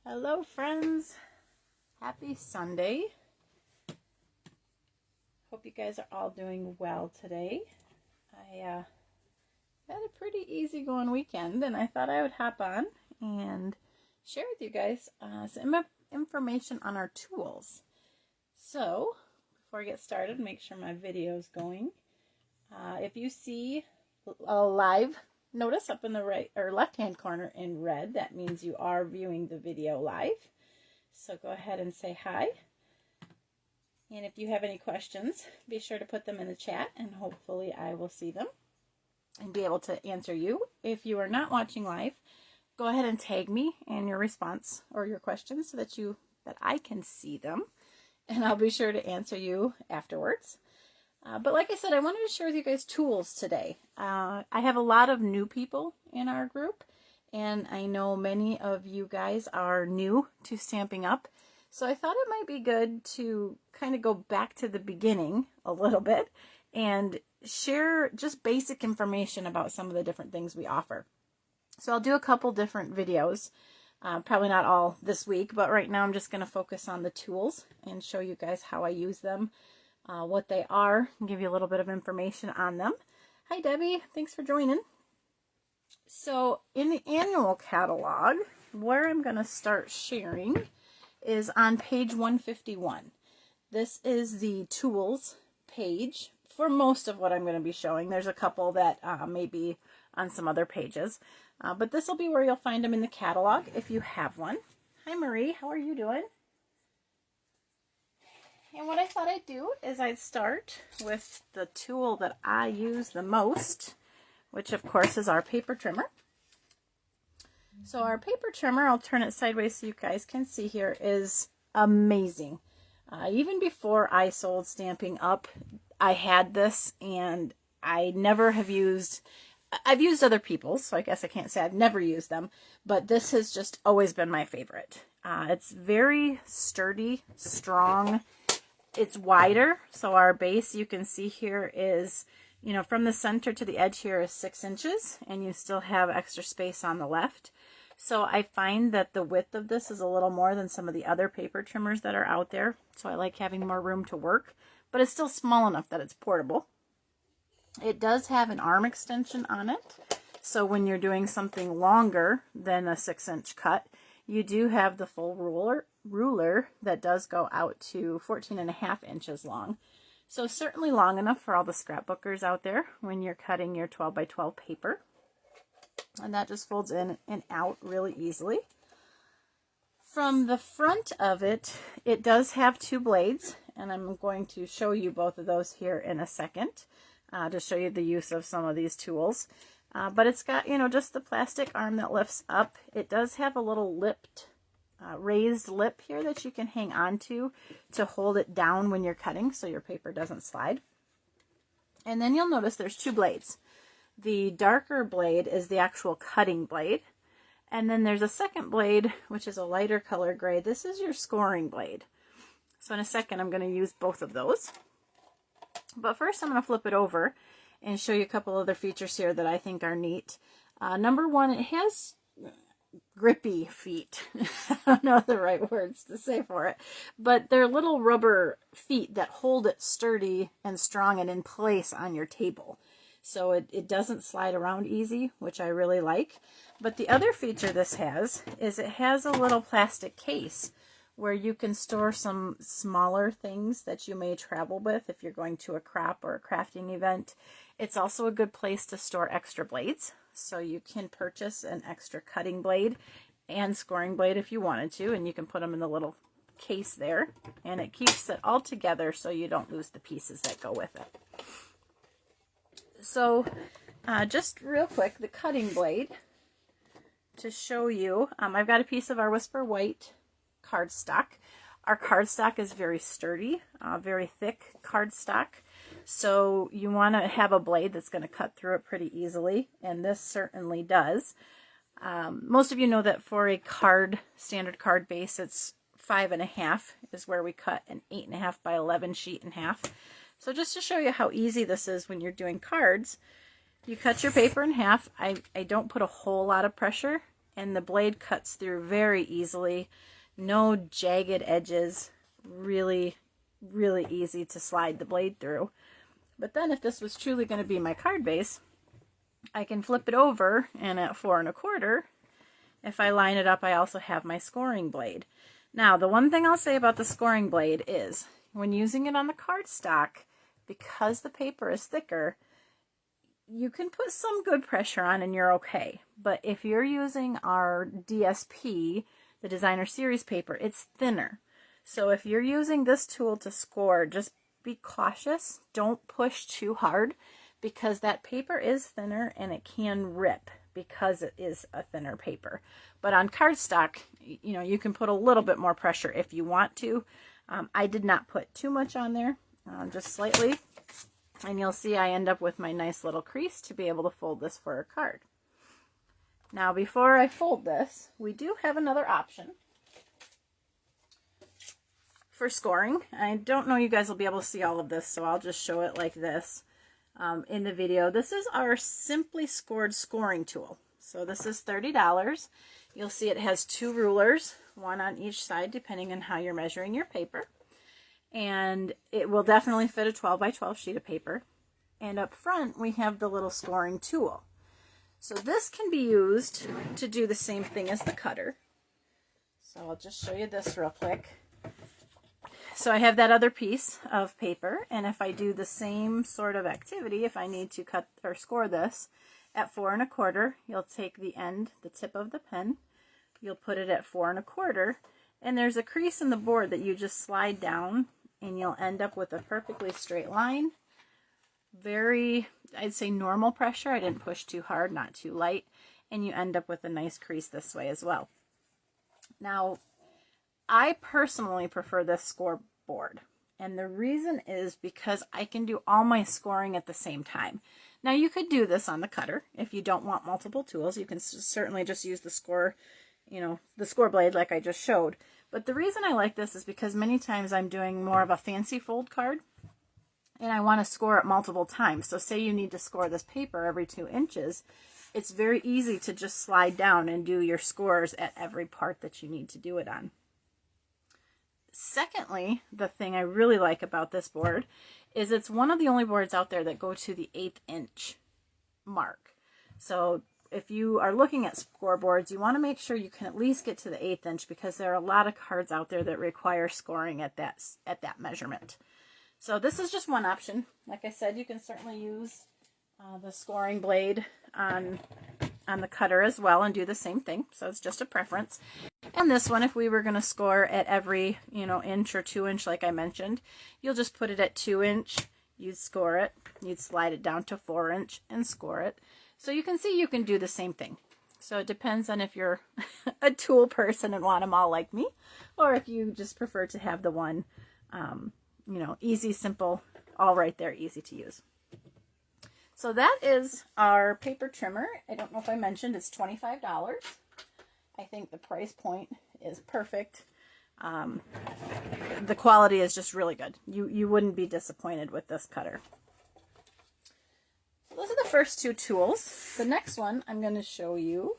Hello friends, happy Sunday. Hope you guys are all doing well today. I had a pretty easy going weekend and I thought I would hop on and share with you guys some information on our tools. So before I get started, make sure my video is going. If you see a live notice up in the right or left hand corner in red, that means you are viewing the video live. So go ahead and say hi. And if you have any questions, be sure to put them in the chat and hopefully I will see them and be able to answer you. If you are not watching live, go ahead and tag me in your response or your questions so that I can see them, and I'll be sure to answer you afterwards. But like I said, I wanted to share with you guys tools today. I have a lot of new people in our group, and I know many of you guys are new to Stampin' Up. So I thought it might be good to kind of go back to the beginning a little bit and share just basic information about some of the different things we offer. So I'll do a couple different videos, probably not all this week, but right now I'm just going to focus on the tools and show you guys how I use them. What they are, and give you a little bit of information on them. Hi Debbie, thanks for joining. So in the annual catalog, where I'm going to start sharing is on page 151. This is the tools page for most of what I'm going to be showing. There's a couple that may be on some other pages, but this will be where you'll find them in the catalog if you have one. Hi Marie, how are you doing? And what I thought I'd do is I'd start with the tool that I use the most, which of course is our paper trimmer. So our paper trimmer, I'll turn it sideways so you guys can see here, is amazing. Even before I sold Stampin' Up, I had this, and I never have used, I've used other people's, so I guess I can't say I've never used them, but this has just always been my favorite. It's very sturdy, strong. It's wider, so our base you can see here is, from the center to the edge here is 6 inches, and you still have extra space on the left. So I find that the width of this is a little more than some of the other paper trimmers that are out there, so I like having more room to work, but it's still small enough that it's portable. It does have an arm extension on it, so when you're doing something longer than a 6-inch cut, you do have the full ruler that does go out to 14.5 inches long. So certainly long enough for all the scrapbookers out there when you're cutting your 12 by 12 paper. And that just folds in and out really easily. From the front of it, it does have 2 blades, and I'm going to show you both of those here in a second to show you the use of some of these tools. But it's got, just the plastic arm that lifts up. It does have a little raised lip here that you can hang on to hold it down when you're cutting so your paper doesn't slide. And then you'll notice there's 2 blades. The darker blade is the actual cutting blade. And then there's a second blade, which is a lighter color gray. This is your scoring blade. So in a second, I'm going to use both of those. But first, I'm going to flip it over and show you a couple other features here that I think are neat. Number one, it has grippy feet. I don't know the right words to say for it, but they're little rubber feet that hold it sturdy and strong and in place on your table. So it doesn't slide around easy, which I really like. But the other feature this has is it has a little plastic case where you can store some smaller things that you may travel with if you're going to a crop or a crafting event. It's also a good place to store extra blades. So you can purchase an extra cutting blade and scoring blade if you wanted to, and you can put them in the little case there, and it keeps it all together so you don't lose the pieces that go with it. So just real quick, the cutting blade, to show you, I've got a piece of our Whisper White cardstock. Our cardstock is very sturdy, very thick cardstock. So you want to have a blade that's going to cut through it pretty easily, and this certainly does. Most of you know that for a standard card base, it's 5.5 is where we cut an 8.5 by 11 sheet in half. So just to show you how easy this is when you're doing cards, you cut your paper in half. I don't put a whole lot of pressure, and the blade cuts through very easily. No jagged edges. Really, really easy to slide the blade through. But then if this was truly going to be my card base, I can flip it over, and at 4 1/4, if I line it up, I also have my scoring blade. Now, the one thing I'll say about the scoring blade is when using it on the cardstock, because the paper is thicker, you can put some good pressure on and you're okay. But if you're using our DSP, the Designer Series paper, it's thinner. So if you're using this tool to score, just be cautious. Don't push too hard, because that paper is thinner and it can rip because it is a thinner paper. But on cardstock, you know, you can put a little bit more pressure if you want to. I did not put too much on there, just slightly. And you'll see I end up with my nice little crease to be able to fold this for a card. Now, before I fold this, we do have another option for scoring. I don't know you guys will be able to see all of this, so I'll just show it like this in the video. This is our Simply Scored scoring tool. So this is $30. You'll see it has 2 rulers, one on each side, depending on how you're measuring your paper. And it will definitely fit a 12 by 12 sheet of paper. And up front, we have the little scoring tool. So this can be used to do the same thing as the cutter. So I'll just show you this real quick. So I have that other piece of paper, and if I do the same sort of activity, if I need to cut or score this at 4 1/4, you'll take the end, the tip of the pen, you'll put it at 4 1/4, and there's a crease in the board that you just slide down, and you'll end up with a perfectly straight line. Very, I'd say normal pressure. I didn't push too hard, not too light, and you end up with a nice crease this way as well. Now, I personally prefer this scoreboard, and the reason is because I can do all my scoring at the same time. Now, you could do this on the cutter if you don't want multiple tools. You can certainly just use the score, you know, the score blade like I just showed. But the reason I like this is because many times I'm doing more of a fancy fold card, and I want to score it multiple times. So say you need to score this paper every 2 inches, it's very easy to just slide down and do your scores at every part that you need to do it on. Secondly, the thing I really like about this board is it's one of the only boards out there that go to the 1/8 inch mark. So if you are looking at scoreboards, you want to make sure you can at least get to the 1/8 inch, because there are a lot of cards out there that require scoring at that measurement. So this is just one option. Like I said, you can certainly use the scoring blade on the cutter as well and do the same thing. So it's just a preference. And this one, if we were going to score at every, you know, inch or 2 inch, like I mentioned, you'll just put it at 2 inch, you'd score it, you'd slide it down to 4 inch and score it. So you can see you can do the same thing. So it depends on if you're a tool person and want them all like me, or if you just prefer to have the one, you know, easy, simple, all right there, easy to use. So that is our paper trimmer. I don't know if I mentioned it's $25. I think the price point is perfect. The quality is just really good. You wouldn't be disappointed with this cutter. Those are the first 2 tools. The next one I'm going to show you,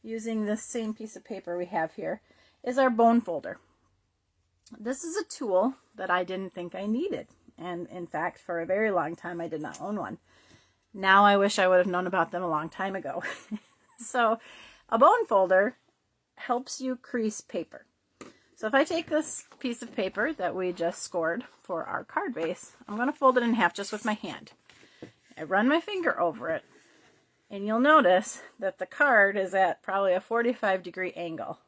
using this same piece of paper we have here, is our bone folder. This is a tool that I didn't think I needed. And in fact, for a very long time, I did not own one. Now I wish I would have known about them a long time ago. So a bone folder helps you crease paper. So if I take this piece of paper that we just scored for our card base, I'm going to fold it in half just with my hand. I run my finger over it, and you'll notice that the card is at probably a 45-degree angle.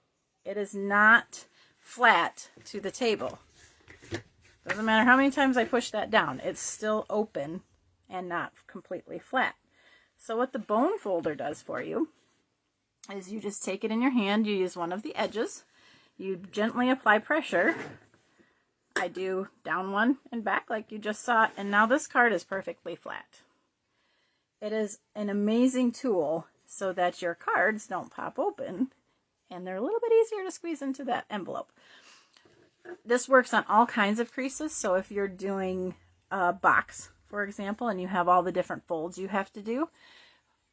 It is not flat to the table. Doesn't matter how many times I push that down, it's still open and not completely flat. So what the bone folder does for you is you just take it in your hand, you use one of the edges, you gently apply pressure. I do down one and back like you just saw, and now this card is perfectly flat. It is an amazing tool so that your cards don't pop open, and they're a little bit easier to squeeze into that envelope. This works on all kinds of creases, so if you're doing a box, for example, and you have all the different folds you have to do,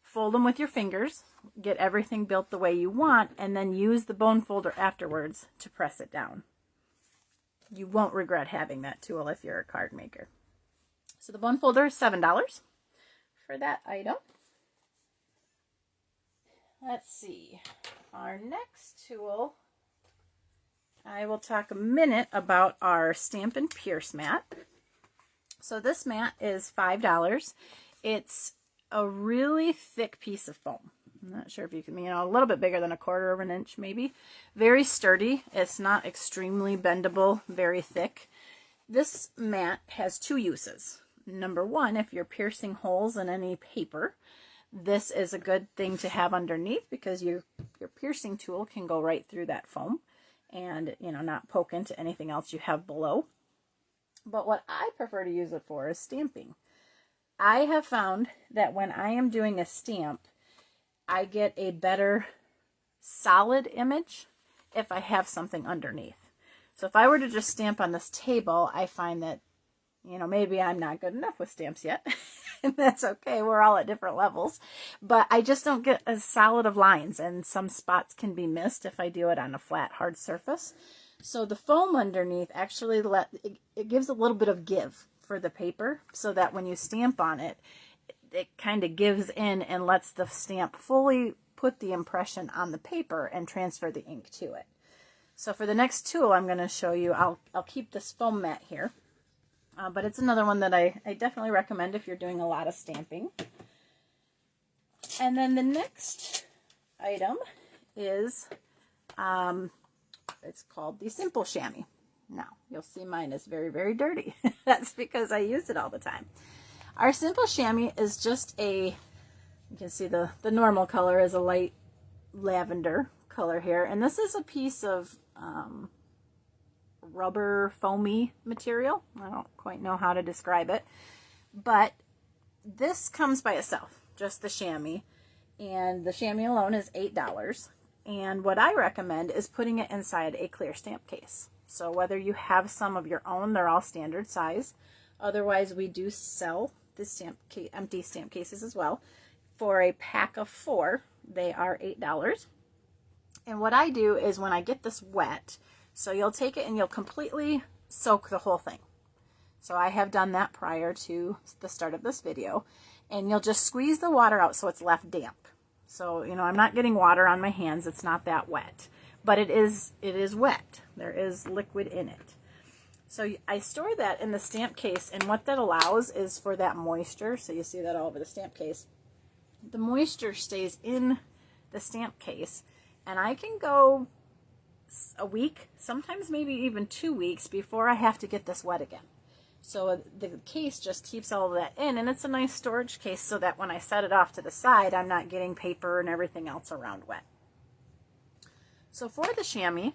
fold them with your fingers, get everything built the way you want, and then use the bone folder afterwards to press it down. You won't regret having that tool if you're a card maker. So the bone folder is $7 for that item. Let's see, our next tool, I will talk a minute about our Stampin' Pierce mat. So this mat is $5. It's a really thick piece of foam. I'm not sure if you can, a little bit bigger than 1/4 of an inch maybe. Very sturdy. It's not extremely bendable, very thick. This mat has 2 uses. Number 1, if you're piercing holes in any paper, this is a good thing to have underneath because your piercing tool can go right through that foam and, not poke into anything else you have below. But what I prefer to use it for is stamping. I have found that when I am doing a stamp, I get a better solid image if I have something underneath. So if I were to just stamp on this table, I find that, maybe I'm not good enough with stamps yet. And that's okay. We're all at different levels. But I just don't get as solid of lines, and some spots can be missed if I do it on a flat, hard surface. So the foam underneath actually it gives a little bit of give for the paper, so that when you stamp on it, it kind of gives in and lets the stamp fully put the impression on the paper and transfer the ink to it. So for the next tool I'm going to show you, I'll keep this foam mat here, but it's another one that I definitely recommend if you're doing a lot of stamping. And then the next item is, it's called the Simple Chamois. Now, you'll see mine is very, very dirty. That's because I use it all the time. Our Simple Chamois is just you can see the normal color is a light lavender color here. And this is a piece of rubber foamy material. I don't quite know how to describe it. But this comes by itself, just the chamois. And the chamois alone is $8. And what I recommend is putting it inside a clear stamp case. So whether you have some of your own, they're all standard size. Otherwise, we do sell the empty stamp cases as well. For a pack of 4, they are $8. And what I do is when I get this wet, so you'll take it and you'll completely soak the whole thing. So I have done that prior to the start of this video. And you'll just squeeze the water out so it's left damp. So, I'm not getting water on my hands. It's not that wet. But it is wet. There is liquid in it. So I store that in the stamp case, and what that allows is for that moisture, so you see that all over the stamp case, the moisture stays in the stamp case, and I can go a week, sometimes maybe even 2 weeks before I have to get this wet again. So the case just keeps all of that in, and it's a nice storage case so that when I set it off to the side, I'm not getting paper and everything else around wet. So for the chamois,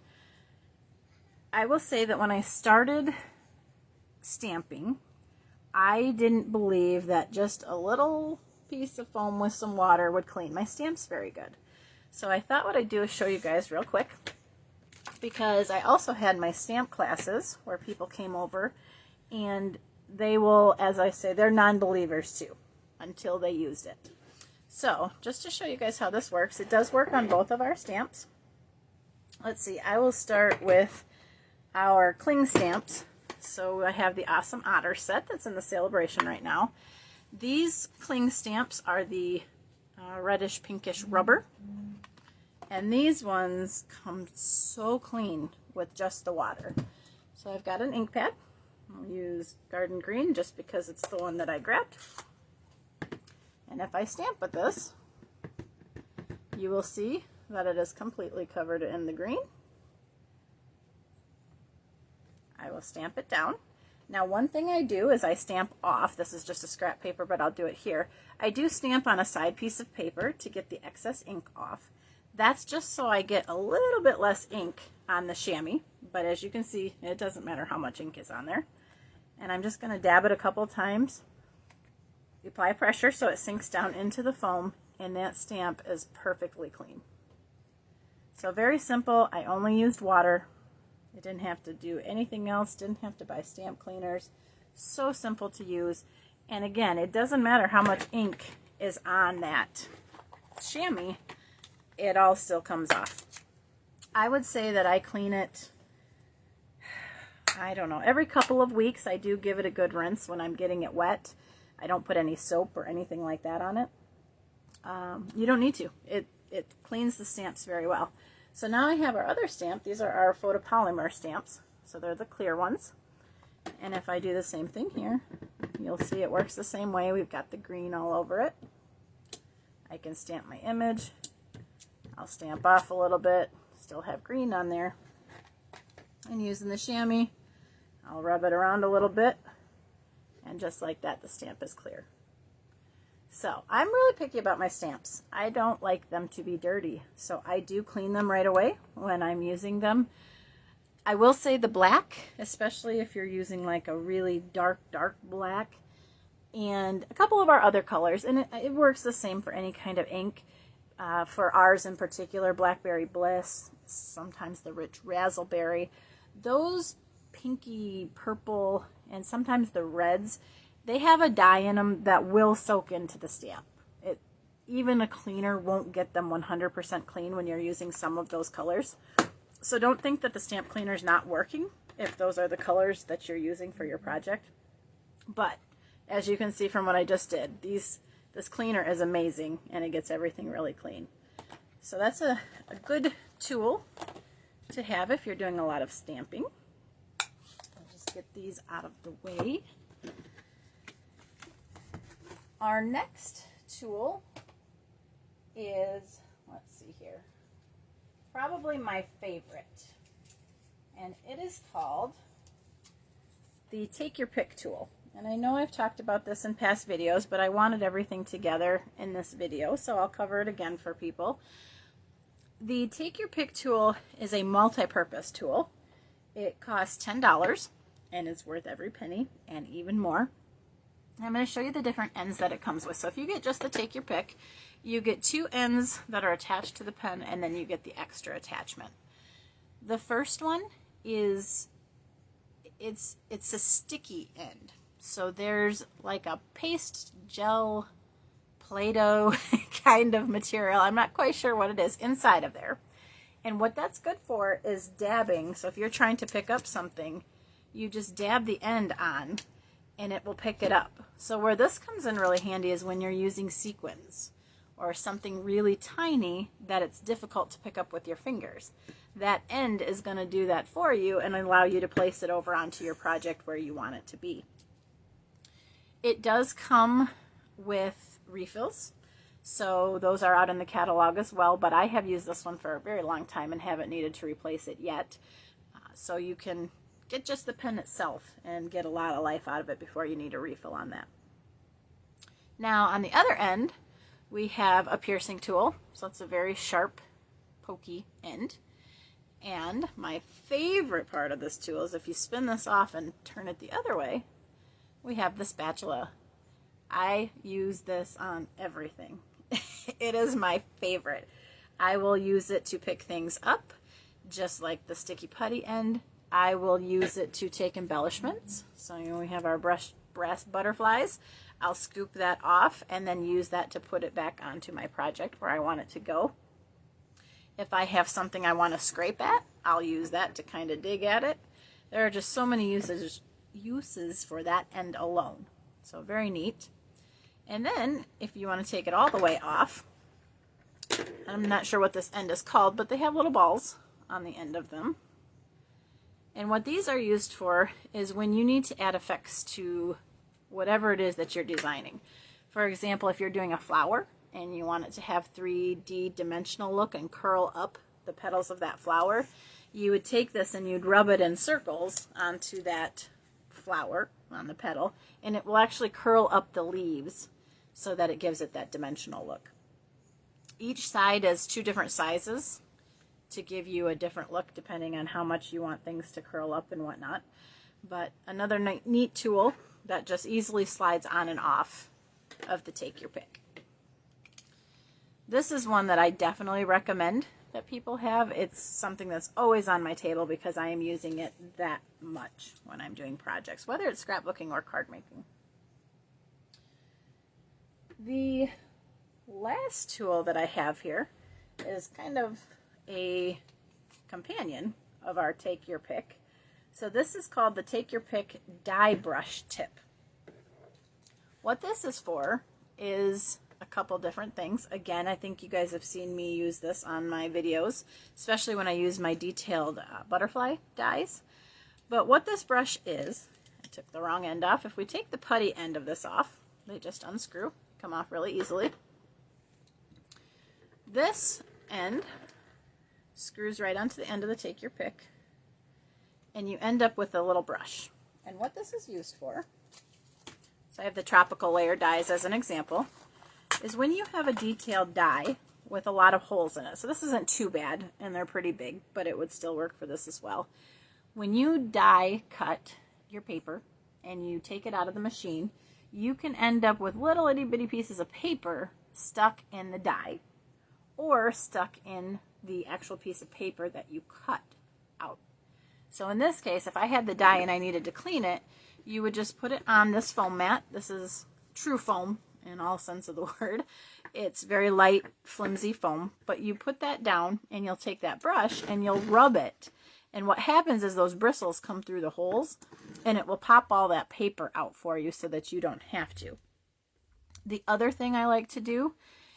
I will say that when I started stamping, I didn't believe that just a little piece of foam with some water would clean my stamps very good. So I thought what I'd do is show you guys real quick, because I also had my stamp classes where people came over, and they will, as I say, they're non-believers too, until they used it. So just to show you guys how this works, it does work on both of our stamps. Let's see, I will start with our cling stamps. So I have the Awesome Otter set that's in the Celebration right now. These cling stamps are the reddish pinkish rubber. And these ones come so clean with just the water. So I've got an ink pad. I'll use Garden Green just because it's the one that I grabbed. And if I stamp with this, you will see that it is completely covered in the green. I will stamp it down. Now one thing I do is I stamp off, this is just a scrap paper, but I'll do it here. I do stamp on a side piece of paper to get the excess ink off. That's just so I get a little bit less ink on the chamois, but as you can see, it doesn't matter how much ink is on there. And I'm just going to dab it a couple times. You apply pressure so it sinks down into the foam, and that stamp is perfectly clean. So very simple. I only used water. I didn't have to do anything else, didn't have to buy stamp cleaners. So simple to use. And again, it doesn't matter how much ink is on that chamois, it all still comes off. I would say that I clean it, I don't know, every couple of weeks. I do give it a good rinse when I'm getting it wet. I don't put any soap or anything like that on it. You don't need to. It cleans the stamps very well. So now I have our other stamp. These are our photopolymer stamps. So they're the clear ones. And if I do the same thing here, you'll see it works the same way. We've got the green all over it. I can stamp my image. I'll stamp off a little bit. Still have green on there. And using the chamois, I'll rub it around a little bit. And just like that, the stamp is clear. So I'm really picky about my stamps. I don't like them to be dirty. So I do clean them right away when I'm using them. I will say the black, especially if you're using like a really dark black, and a couple of our other colors, and it works the same for any kind of ink. For ours in particular, Blackberry Bliss, sometimes the rich Razzleberry, those pinky purple and sometimes the reds, they have a dye in them that will soak into the stamp. Even a cleaner won't get them 100% clean when you're using some of those colors. So don't think that the stamp cleaner is not working if those are the colors that you're using for your project. But as you can see from what I just did, this cleaner is amazing and it gets everything really clean. So that's a good tool to have if you're doing a lot of stamping. I'll just get these out of the way. Our next tool is, let's see here, probably my favorite, and it is called the Take Your Pick tool. And I know I've talked about this in past videos, but I wanted everything together in this video, so I'll cover it again for people. The Take Your Pick tool is a multi-purpose tool. It costs $10 and it's worth every penny and even more. I'm going to show you the different ends that it comes with. So if you get just the Take Your Pick, you get 2 ends that are attached to the pen, and then you get the extra attachment. The first one is, it's a sticky end. So there's like a paste gel Play-Doh kind of material. I'm not quite sure what it is inside of there. And what that's good for is dabbing. So if you're trying to pick up something, you just dab the end on and it will pick it up. So where this comes in really handy is when you're using sequins or something really tiny that it's difficult to pick up with your fingers. That end is going to do that for you and allow you to place it over onto your project where you want it to be. It does come with refills, so those are out in the catalog as well, but I have used this one for a very long time and haven't needed to replace it yet. So you can get just the pen itself and get a lot of life out of it before you need a refill on that. Now on the other end, we have a piercing tool, so it's a very sharp, pokey end. And my favorite part of this tool is if you spin this off and turn it the other way, we have the spatula. I use this on everything. It is my favorite. I will use it to pick things up, just like the sticky putty end. I will use it to take embellishments. So we have our brass butterflies. I'll scoop that off and then use that to put it back onto my project where I want it to go. If I have something I want to scrape at, I'll use that to kind of dig at it. There are just so many uses for that end alone. So very neat. And then if you want to take it all the way off, I'm not sure what this end is called, but they have little balls on the end of them. And what these are used for is when you need to add effects to whatever it is that you're designing. For example, if you're doing a flower and you want it to have 3D dimensional look and curl up the petals of that flower, you would take this and you'd rub it in circles onto that flower on the petal, and it will actually curl up the leaves so that it gives it that dimensional look. Each side is 2 different sizes to give you a different look depending on how much you want things to curl up and whatnot. But another neat tool that just easily slides on and off of the Take Your Pick. This is one that I definitely recommend that people have. It's something that's always on my table because I am using it that much when I'm doing projects, whether it's scrapbooking or card making. The last tool that I have here is kind of a companion of our Take Your Pick. So this is called the Take Your Pick Die Brush Tip. What this is for is a couple different things. Again, I think you guys have seen me use this on my videos, especially when I use my detailed butterfly dies. But what this brush is, I took the wrong end off. If we take the putty end of this off, they just unscrew, come off really easily. This end screws right onto the end of the Take Your Pick, and you end up with a little brush. And what this is used for, so I have the tropical layer dies as an example, is when you have a detailed die with a lot of holes in it. So this isn't too bad, and they're pretty big, but it would still work for this as well. When you die cut your paper and you take it out of the machine, you can end up with little itty bitty pieces of paper stuck in the die or stuck in the actual piece of paper that you cut out. So in this case, if I had the die and I needed to clean it, you would just put it on this foam mat. This is true foam in all sense of the word. It's very light, flimsy foam, but you put that down and you'll take that brush and you'll rub it. And what happens is those bristles come through the holes and it will pop all that paper out for you so that you don't have to. The other thing I like to do,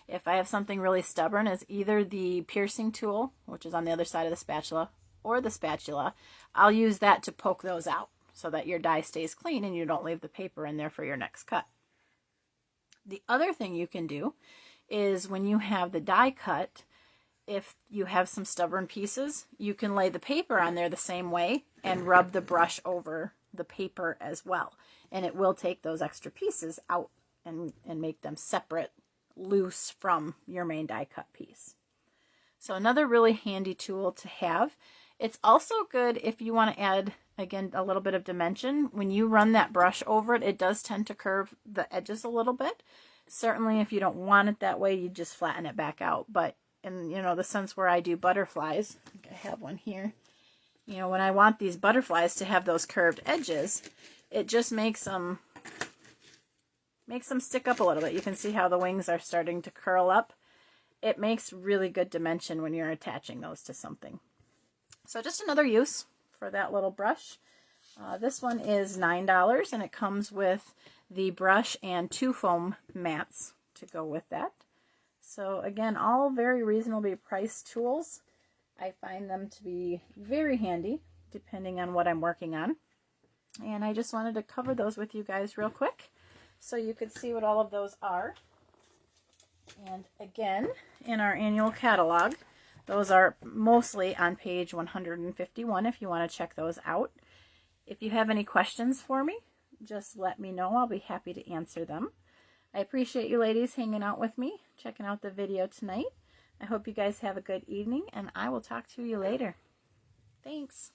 if I have something really stubborn, is either the piercing tool, which is on the other side of the spatula, or the spatula. I'll use that to poke those out so that your die stays clean and you don't leave the paper in there for your next cut. The other thing you can do is when you have the die cut, if you have some stubborn pieces, you can lay the paper on there the same way and rub the brush over the paper as well. And it will take those extra pieces out and make them separate, loose from your main die cut piece. So another really handy tool to have. It's also good if you want to add, again, a little bit of dimension. When you run that brush over it, it does tend to curve the edges a little bit. Certainly if you don't want it that way, you just flatten it back out. But in, you know, the sense where I do butterflies, I think I have one here. You know, when I want these butterflies to have those curved edges, it just makes them stick up a little bit. You can see how the wings are starting to curl up. It makes really good dimension when you're attaching those to something. So just another use for that little brush. This one is $9 and it comes with the brush and 2 foam mats to go with that. So again, all very reasonably priced tools. I find them to be very handy depending on what I'm working on. And I just wanted to cover those with you guys real quick so you could see what all of those are. And again, in our annual catalog, those are mostly on page 151 if you want to check those out. If you have any questions for me, just let me know. I'll be happy to answer them. I appreciate you ladies hanging out with me, checking out the video tonight. I hope you guys have a good evening, and I will talk to you later. Thanks.